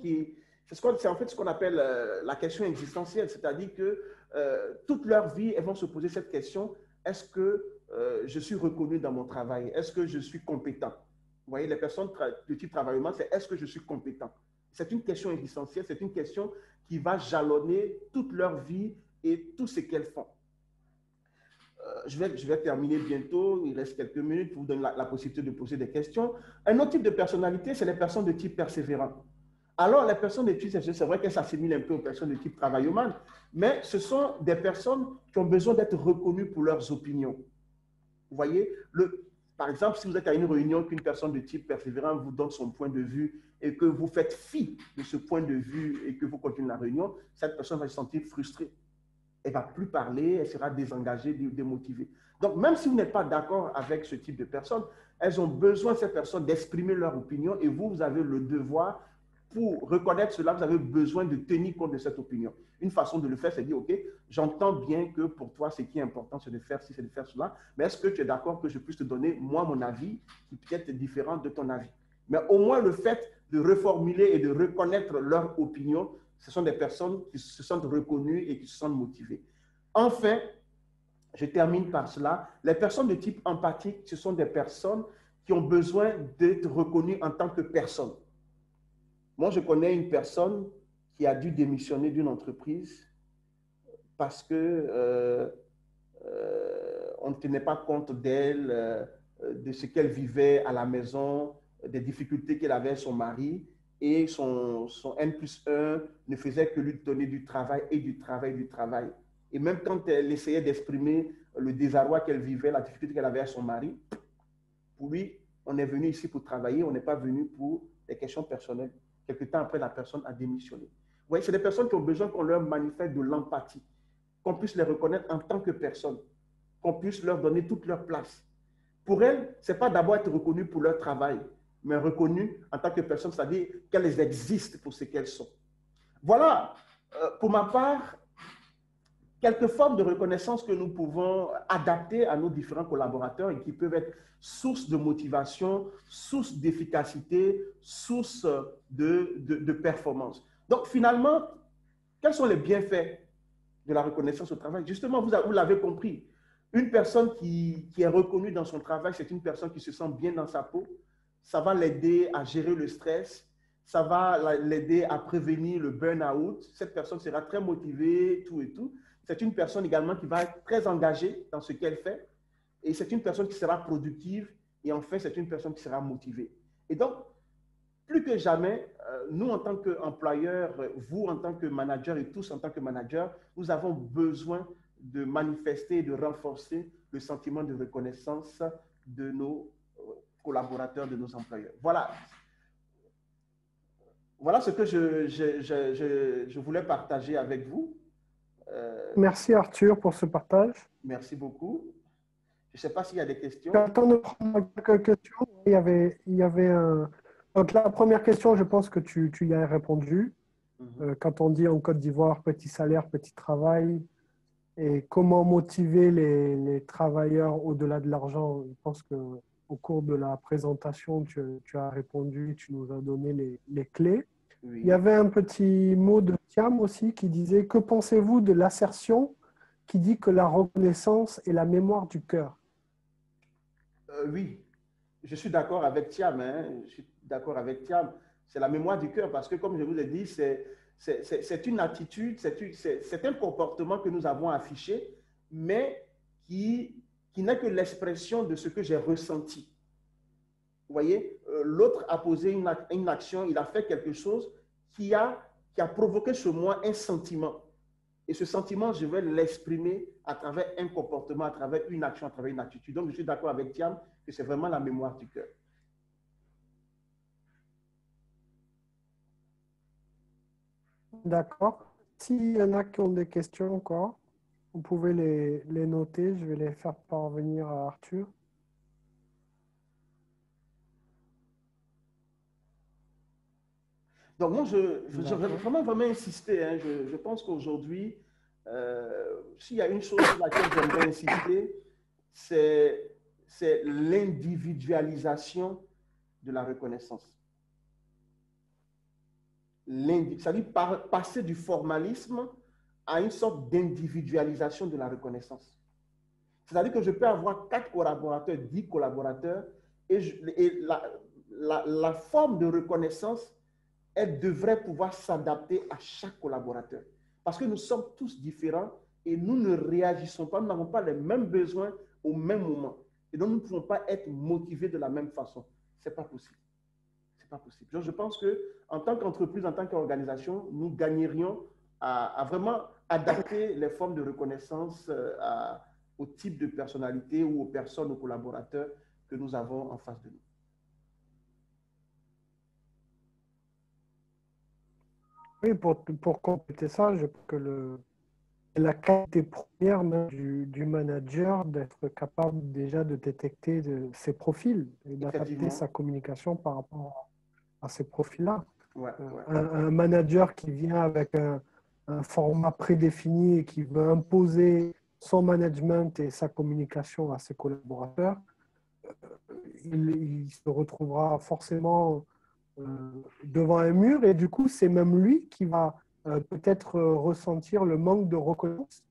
c'est en fait ce qu'on appelle la question existentielle, c'est-à-dire que toute leur vie, elles vont se poser cette question, est-ce que je suis reconnu dans mon travail? Est-ce que je suis compétent? Vous voyez, les personnes de type travaillomane, c'est est-ce que je suis compétent? C'est une question existentielle, c'est une question qui va jalonner toute leur vie et tout ce qu'elles font. Je vais terminer bientôt, il reste quelques minutes pour vous donner la possibilité de poser des questions. Un autre type de personnalité, c'est les personnes de type persévérant. Alors, les personnes de type persévérant, c'est vrai qu'elles s'assimilent un peu aux personnes de type travaillomane, mais ce sont des personnes qui ont besoin d'être reconnues pour leurs opinions. Vous voyez, par exemple, si vous êtes à une réunion qu'une personne de type persévérant vous donne son point de vue et que vous faites fi de ce point de vue et que vous continuez la réunion, cette personne va se sentir frustrée. Elle ne va plus parler, elle sera désengagée, démotivée. Donc, même si vous n'êtes pas d'accord avec ce type de personnes, elles ont besoin, ces personnes, d'exprimer leur opinion et vous avez le devoir, pour reconnaître cela, vous avez besoin de tenir compte de cette opinion. Une façon de le faire, c'est de dire, OK, j'entends bien que pour toi, ce qui est important, c'est de faire ci, c'est de faire cela, mais est-ce que tu es d'accord que je puisse te donner, moi, mon avis, qui peut être différent de ton avis? Mais au moins, le fait de reformuler et de reconnaître leur opinion, ce sont des personnes qui se sentent reconnues et qui se sentent motivées. Enfin, je termine par cela, les personnes de type empathique, ce sont des personnes qui ont besoin d'être reconnues en tant que personne. Moi, je connais une personne qui a dû démissionner d'une entreprise parce que on ne tenait pas compte d'elle, de ce qu'elle vivait à la maison, des difficultés qu'elle avait avec son mari. Et son N+1 ne faisait que lui donner du travail et du travail, du travail. Et même quand elle essayait d'exprimer le désarroi qu'elle vivait, la difficulté qu'elle avait avec son mari, pour lui, on est venu ici pour travailler, on n'est pas venu pour des questions personnelles. Quelque temps après, la personne a démissionné. Vous voyez, c'est des personnes qui ont besoin qu'on leur manifeste de l'empathie, qu'on puisse les reconnaître en tant que personne, qu'on puisse leur donner toute leur place. Pour elles, ce n'est pas d'abord être reconnu pour leur travail, mais reconnues en tant que personne, c'est-à-dire qu'elles existent pour ce qu'elles sont. Voilà, pour ma part, quelques formes de reconnaissance que nous pouvons adapter à nos différents collaborateurs et qui peuvent être source de motivation, source d'efficacité, source de performance. Donc, finalement, quels sont les bienfaits de la reconnaissance au travail? Justement, vous l'avez compris, une personne qui est reconnue dans son travail, c'est une personne qui se sent bien dans sa peau. Ça va l'aider à gérer le stress. Ça va l'aider à prévenir le burn-out. Cette personne sera très motivée, tout et tout. C'est une personne également qui va être très engagée dans ce qu'elle fait. Et c'est une personne qui sera productive. Et enfin, c'est une personne qui sera motivée. Et donc, plus que jamais, nous en tant qu'employeurs, vous en tant que manager et tous en tant que managers, nous avons besoin de manifester et de renforcer le sentiment de reconnaissance de nos collaborateurs, de nos employeurs. Voilà. Voilà ce que je voulais partager avec vous. Merci Arthur pour ce partage. Merci beaucoup. Je ne sais pas s'il y a des questions. J'attends de prendre quelques questions. Il y avait un... Donc la première question, je pense que tu y as répondu. Quand on dit en Côte d'Ivoire, petit salaire, petit travail, et comment motiver les travailleurs au-delà de l'argent, je pense qu'au cours de la présentation, tu as répondu, tu nous as donné les clés. Oui. Il y avait un petit mot de Thiam aussi qui disait « Que pensez-vous de l'assertion qui dit que la reconnaissance est la mémoire du cœur ?» Oui, je suis d'accord avec Thiam. Je suis d'accord avec Thiam. C'est la mémoire du cœur parce que, comme je vous ai dit, c'est une attitude, c'est un comportement que nous avons affiché, mais qui n'est que l'expression de ce que j'ai ressenti. Vous voyez, l'autre a posé une action, il a fait quelque chose qui a provoqué chez moi un sentiment. Et ce sentiment, je vais l'exprimer à travers un comportement, à travers une action, à travers une attitude. Donc, je suis d'accord avec Thiam que c'est vraiment la mémoire du cœur. D'accord. S'il y en a qui ont des questions encore, vous pouvez les noter. Je vais les faire parvenir à Arthur. Donc, moi, je vais vraiment insister. Je pense qu'aujourd'hui, s'il y a une chose sur laquelle j'aimerais insister, c'est l'individualisation de la reconnaissance. C'est-à-dire passer du formalisme à une sorte d'individualisation de la reconnaissance. C'est-à-dire que je peux avoir 4 collaborateurs, 10 collaborateurs, et la forme de reconnaissance, elle devrait pouvoir s'adapter à chaque collaborateur. Parce que nous sommes tous différents et nous ne réagissons pas, nous n'avons pas les mêmes besoins au même moment. Et donc, nous ne pouvons pas être motivés de la même façon. Ce n'est pas possible. C'est pas possible. Donc, je pense qu'en tant qu'entreprise, en tant qu'organisation, nous gagnerions à vraiment adapter les formes de reconnaissance au type de personnalité ou aux personnes, aux collaborateurs que nous avons en face de nous. Oui, pour compléter ça, je pense que la qualité première du manager d'être capable déjà de détecter ses profils et d'adapter sa communication par rapport à ces profils-là. Ouais. Un manager qui vient avec un format prédéfini et qui veut imposer son management et sa communication à ses collaborateurs, il se retrouvera forcément devant un mur et du coup, c'est même lui qui va peut-être ressentir le manque de reconnaissance,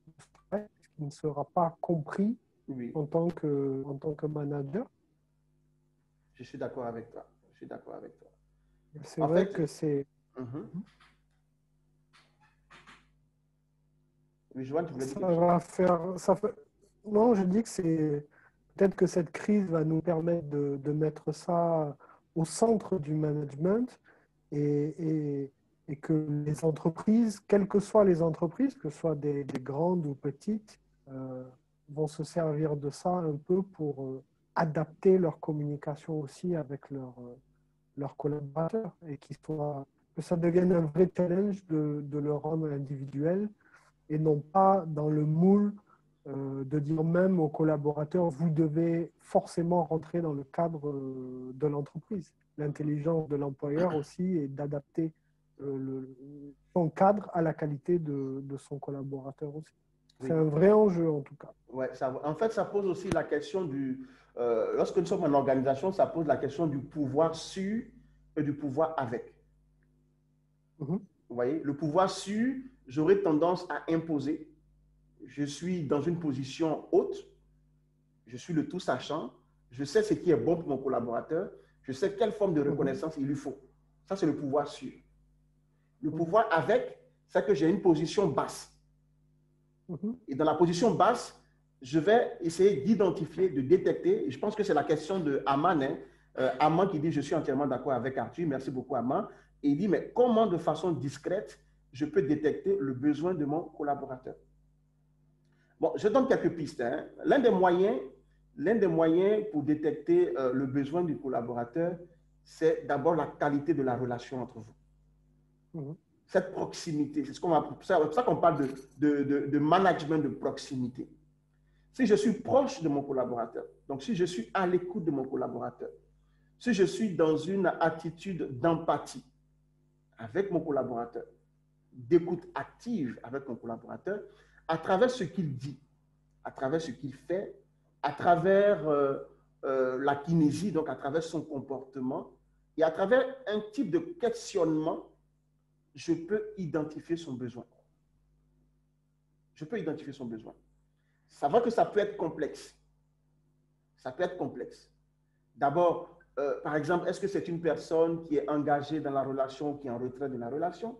qui ne sera pas compris en tant que manager. Je suis d'accord avec toi. C'est vrai que c'est... Oui, Joanne, tu voulais dire Non, je dis que c'est... Peut-être que cette crise va nous permettre de mettre ça au centre du management et que les entreprises, quelles que soient les entreprises, que ce soit des grandes ou petites, vont se servir de ça un peu pour adapter leur communication aussi avec leurs collaborateurs et que ça devienne un vrai challenge de le rendre individuel et non pas dans le moule de dire même aux collaborateurs, vous devez forcément rentrer dans le cadre de l'entreprise. L'intelligence de l'employeur aussi est d'adapter son cadre à la qualité de son collaborateur aussi. C'est un vrai enjeu en tout cas. Ouais, en fait, ça pose aussi la question lorsque nous sommes en organisation, ça pose la question du pouvoir sur et du pouvoir avec. Mhm. Vous voyez, le pouvoir sur, j'aurais tendance à imposer. Je suis dans une position haute, je suis le tout sachant, je sais ce qui est bon pour mon collaborateur, je sais quelle forme de reconnaissance il lui faut. Ça, c'est le pouvoir sur. Le pouvoir avec, c'est que j'ai une position basse. Et dans la position basse, je vais essayer d'identifier, de détecter, et je pense que c'est la question de Aman, hein, Aman qui dit, je suis entièrement d'accord avec Arthur, merci beaucoup Aman, et il dit, mais comment de façon discrète, je peux détecter le besoin de mon collaborateur? Bon, je donne quelques pistes. Hein. L'un des moyens pour détecter le besoin du collaborateur, c'est d'abord la qualité de la relation entre vous. Cette proximité, c'est pour ça qu'on parle de management de proximité. Si je suis proche de mon collaborateur, donc si je suis à l'écoute de mon collaborateur, si je suis dans une attitude d'empathie avec mon collaborateur, d'écoute active avec mon collaborateur, à travers ce qu'il dit, à travers ce qu'il fait, à travers la kinésie, donc à travers son comportement, et à travers un type de questionnement, je peux identifier son besoin. Je peux identifier son besoin. Ça va que ça peut être complexe. Ça peut être complexe. D'abord, par exemple, est-ce que c'est une personne qui est engagée dans la relation ou qui est en retrait de la relation?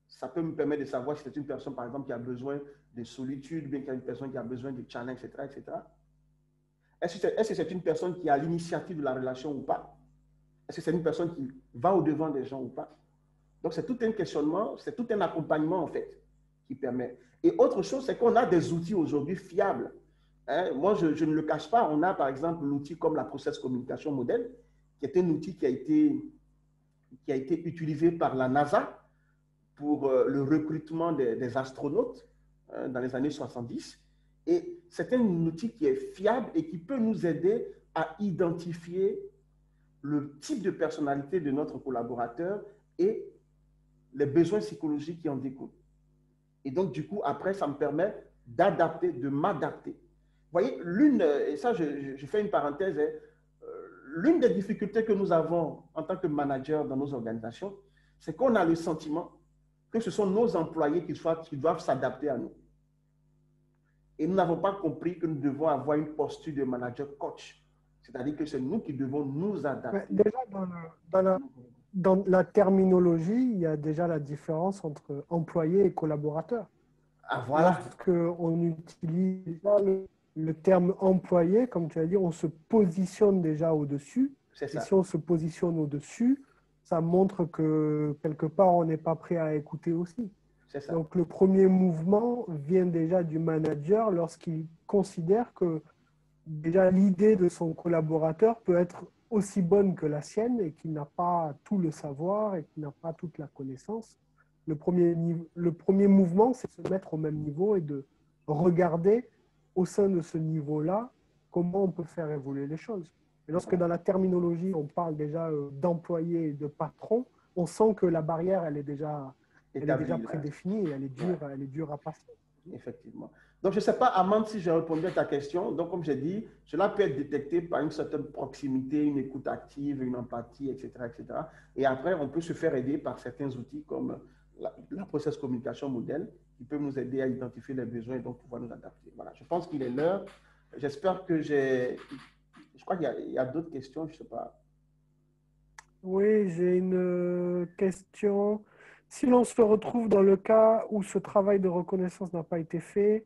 Ça peut me permettre de savoir si c'est une personne, par exemple, qui a besoin de solitude, bien qu'il y a une personne qui a besoin de challenge, etc., etc. Est-ce que c'est une personne qui a l'initiative de la relation ou pas? Est-ce que c'est une personne qui va au-devant des gens ou pas? Donc, c'est tout un questionnement, c'est tout un accompagnement, en fait, qui permet. Et autre chose, c'est qu'on a des outils aujourd'hui fiables. Hein? Moi, je ne le cache pas, on a, par exemple, l'outil comme la Process Communication Model, qui est un outil qui a été utilisé par la NASA pour le recrutement des astronautes dans les années 70. Et c'est un outil qui est fiable et qui peut nous aider à identifier le type de personnalité de notre collaborateur et les besoins psychologiques qui en découlent. Et donc, du coup, après, ça me permet d'adapter, de m'adapter. Vous voyez, et ça, je fais une parenthèse, l'une des difficultés que nous avons en tant que manager dans nos organisations, c'est qu'on a le sentiment que ce sont nos employés qui doivent s'adapter à nous. Et nous n'avons pas compris que nous devons avoir une posture de manager coach. C'est-à-dire que c'est nous qui devons nous adapter. Mais déjà, dans la terminologie, il y a déjà la différence entre employé et collaborateur. Ah, voilà. Lorsqu'on utilise déjà le terme employé, comme tu as dit, on se positionne déjà au-dessus. C'est ça. Et si on se positionne au-dessus, ça montre que quelque part, on n'est pas prêt à écouter aussi. C'est ça. Donc, le premier mouvement vient déjà du manager lorsqu'il considère que déjà l'idée de son collaborateur peut être aussi bonne que la sienne et qu'il n'a pas tout le savoir et qu'il n'a pas toute la connaissance. Le premier mouvement, c'est de se mettre au même niveau et de regarder au sein de ce niveau-là comment on peut faire évoluer les choses. Et lorsque dans la terminologie, on parle déjà d'employé et de patron, on sent que la barrière, elle est déjà prédéfinie et elle est dure à passer. Effectivement. Donc, je ne sais pas, Amande, si j'ai répondu à ta question. Donc, comme j'ai dit, cela peut être détecté par une certaine proximité, une écoute active, une empathie, etc., etc. Et après, on peut se faire aider par certains outils comme la Process Communication Model qui peut nous aider à identifier les besoins et donc pouvoir nous adapter. Voilà, je pense qu'il est l'heure. J'espère que j'ai... Je crois qu'il y a d'autres questions, je ne sais pas. Oui, j'ai une question. Si l'on se retrouve dans le cas où ce travail de reconnaissance n'a pas été fait,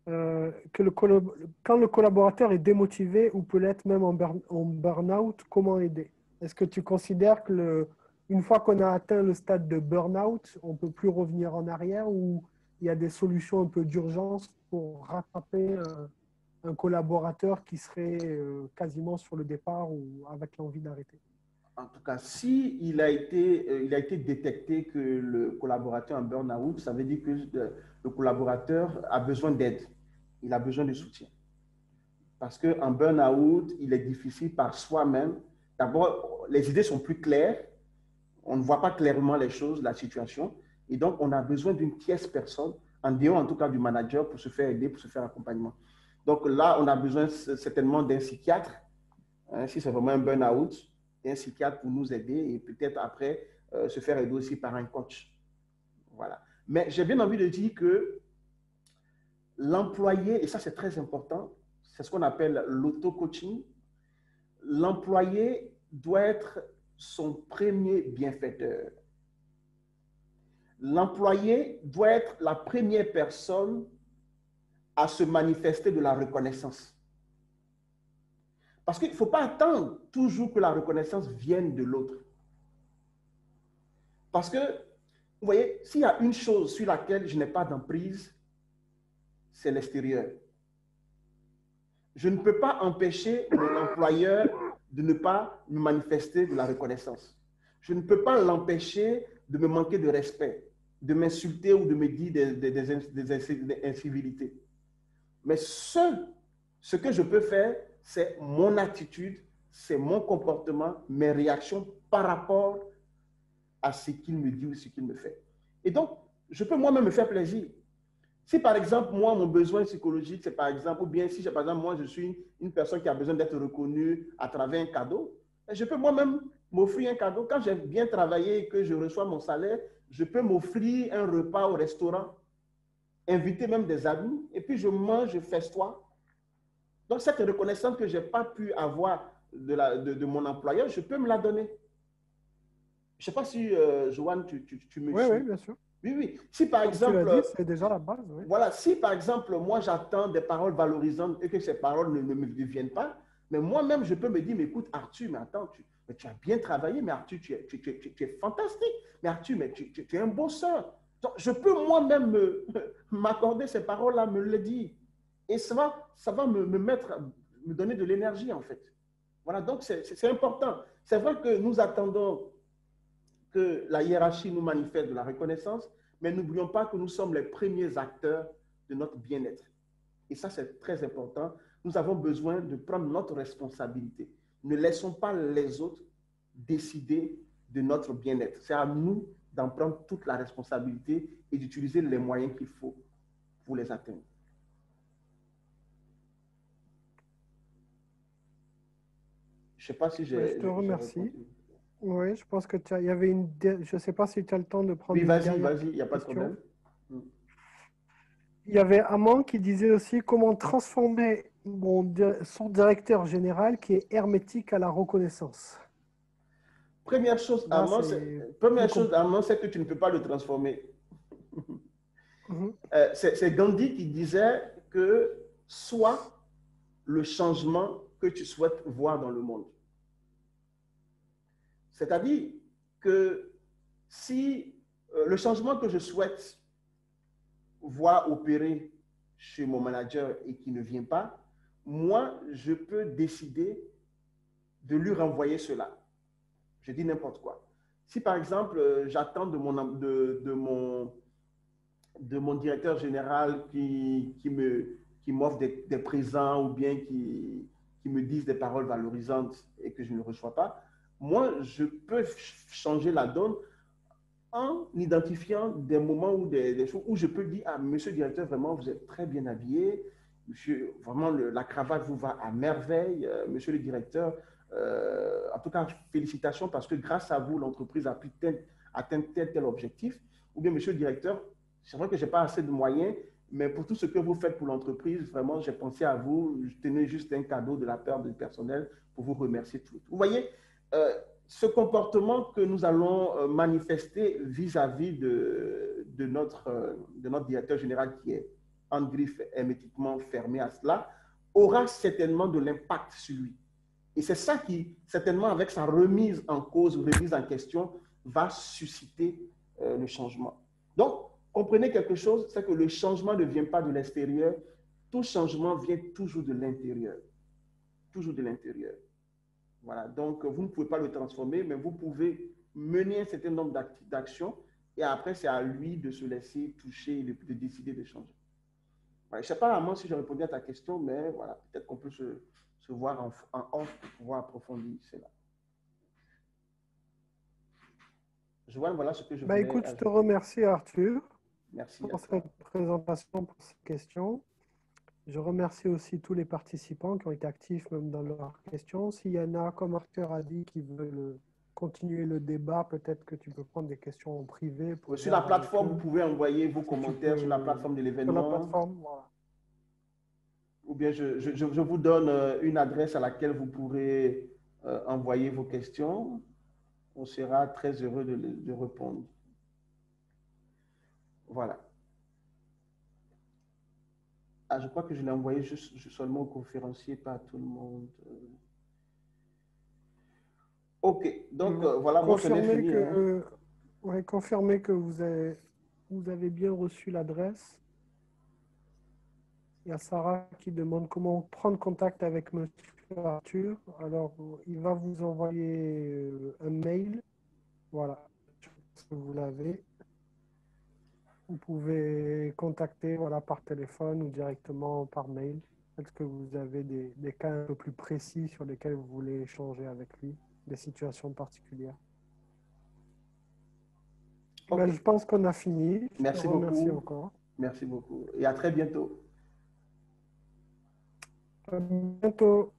quand le collaborateur est démotivé ou peut l'être même en burn-out, comment aider? Est-ce que tu considères que une fois qu'on a atteint le stade de burn-out, on ne peut plus revenir en arrière ou il y a des solutions un peu d'urgence pour rattraper un collaborateur qui serait quasiment sur le départ ou avec l'envie d'arrêter? En tout cas, si il a été détecté que le collaborateur est en burn-out, ça veut dire que le collaborateur a besoin d'aide. Il a besoin de soutien. Parce qu'en burn-out, il est difficile par soi-même. D'abord, les idées sont plus claires. On ne voit pas clairement les choses, la situation. Et donc, on a besoin d'une tierce personne en dehors en tout cas du manager, pour se faire aider, pour se faire accompagnement. Donc là, on a besoin certainement d'un psychiatre, hein, si c'est vraiment un burn-out, et un psychiatre pour nous aider et peut-être après se faire aider aussi par un coach. Voilà. Mais j'ai bien envie de dire que l'employé, et ça c'est très important, c'est ce qu'on appelle l'auto-coaching, l'employé doit être son premier bienfaiteur. L'employé doit être la première personne à se manifester de la reconnaissance. Parce qu'il ne faut pas attendre toujours que la reconnaissance vienne de l'autre. Parce que, vous voyez, s'il y a une chose sur laquelle je n'ai pas d'emprise, c'est l'extérieur. Je ne peux pas empêcher mon employeur de ne pas me manifester de la reconnaissance. Je ne peux pas l'empêcher de me manquer de respect, de m'insulter ou de me dire des incivilités. Mais ce que je peux faire, c'est mon attitude, c'est mon comportement, mes réactions par rapport à ce qu'il me dit ou ce qu'il me fait. Et donc, je peux moi-même me faire plaisir. Si par exemple, moi, mon besoin psychologique, c'est par exemple, ou bien si par exemple, moi, je suis une personne qui a besoin d'être reconnue à travers un cadeau, je peux moi-même m'offrir un cadeau. Quand j'ai bien travaillé et que je reçois mon salaire, je peux m'offrir un repas au restaurant, inviter même des amis, et puis je mange, je festoie. Donc, cette reconnaissance que je n'ai pas pu avoir de mon employeur, je peux me la donner. Je ne sais pas si, Joanne, tu me Oui, suis. oui, bien sûr. Oui, oui. Si par Comme exemple, tu l'as dit, c'est déjà la base. Oui. voilà, si par exemple, moi j'attends des paroles valorisantes et que ces paroles ne me viennent pas, mais moi-même je peux me dire, mais écoute, Arthur, mais attends, tu as bien travaillé, mais Arthur, tu es fantastique, mais Arthur, mais tu es un bosseur. Donc, je peux moi-même m'accorder ces paroles-là, me le dire. Et ça va me donner de l'énergie en fait. Voilà, donc c'est important. C'est vrai que nous attendons que la hiérarchie nous manifeste de la reconnaissance, mais n'oublions pas que nous sommes les premiers acteurs de notre bien-être. Et ça, c'est très important. Nous avons besoin de prendre notre responsabilité. Ne laissons pas les autres décider de notre bien-être. C'est à nous d'en prendre toute la responsabilité et d'utiliser les moyens qu'il faut pour les atteindre. Je ne sais pas si Je te remercie. répondu. Oui, je pense que il y avait je ne sais pas si tu as le temps de prendre Oui, une vas-y, dernière il n'y a pas de question. problème. Il y avait Amand qui disait aussi comment transformer son directeur général qui est hermétique à la reconnaissance. Première chose, Là, Armand, c'est c'est que tu ne peux pas le transformer. Mhm. C'est Gandhi qui disait que sois le changement que tu souhaites voir dans le monde. C'est-à-dire que si le changement que je souhaite voir opérer chez mon manager et qui ne vient pas, moi, je peux décider de lui renvoyer cela. Je dis n'importe quoi. Si par exemple, j'attends de mon directeur général qui m'offre des présents ou bien qui me disent des paroles valorisantes et que je ne reçois pas, moi, je peux changer la donne en identifiant des moments ou des choses où je peux dire à monsieur le directeur, vraiment, vous êtes très bien habillé, monsieur, vraiment, la cravate vous va à merveille, monsieur le directeur. En tout cas, félicitations parce que grâce à vous, l'entreprise a pu atteindre tel objectif. Ou bien, monsieur le directeur, c'est vrai que je n'ai pas assez de moyens, mais pour tout ce que vous faites pour l'entreprise, vraiment, j'ai pensé à vous. Je tenais juste un cadeau de la part du personnel pour vous remercier tout. Vous voyez, ce comportement que nous allons manifester vis-à-vis de notre directeur général qui est en griffe hermétiquement fermé à cela, aura certainement de l'impact sur lui. Et c'est ça qui, certainement, avec sa remise en cause, remise en question, va susciter le changement. Donc, comprenez quelque chose, c'est que le changement ne vient pas de l'extérieur, tout changement vient toujours de l'intérieur. Toujours de l'intérieur. Voilà, donc vous ne pouvez pas le transformer, mais vous pouvez mener un certain nombre d'actions et après, c'est à lui de se laisser toucher et de décider de changer. Voilà, je ne sais pas vraiment si j'ai répondu à ta question, mais voilà, peut-être qu'on peut se voir en off pour pouvoir approfondir cela. Joanne, voilà ce que je voulais Écoute, je te ajouter. remercie, Arthur. Merci à pour toi. cette présentation, pour ces questions. Je remercie aussi tous les participants qui ont été actifs même dans leurs questions. S'il y en a, comme Arthur a dit, qui veulent continuer le débat, peut-être que tu peux prendre des questions en privé pour Sur la voir avec plateforme, vous eux. pouvez envoyer vos Si tu commentaires sur la peux, plateforme de sur la l'événement, plateforme, voilà. ou bien je vous donne une adresse à laquelle vous pourrez envoyer vos questions. On sera très heureux de répondre. Voilà. Ah, je crois que je l'ai envoyé seulement au conférencier, pas à tout le monde. OK, donc voilà, moi j'en ai Confirmez fini. Hein. que, ouais, confirmez que vous avez bien reçu l'adresse. Il y a Sarah qui demande comment prendre contact avec Monsieur Arthur. Alors, il va vous envoyer un mail. Voilà, je pense que vous l'avez. Vous pouvez contacter voilà, par téléphone ou directement par mail. Est-ce que vous avez des cas un peu plus précis sur lesquels vous voulez échanger avec lui, des situations particulières? OK, Ben, je pense qu'on a fini. Je te merci remercie beaucoup. encore. Merci beaucoup. Et à très bientôt. À bientôt.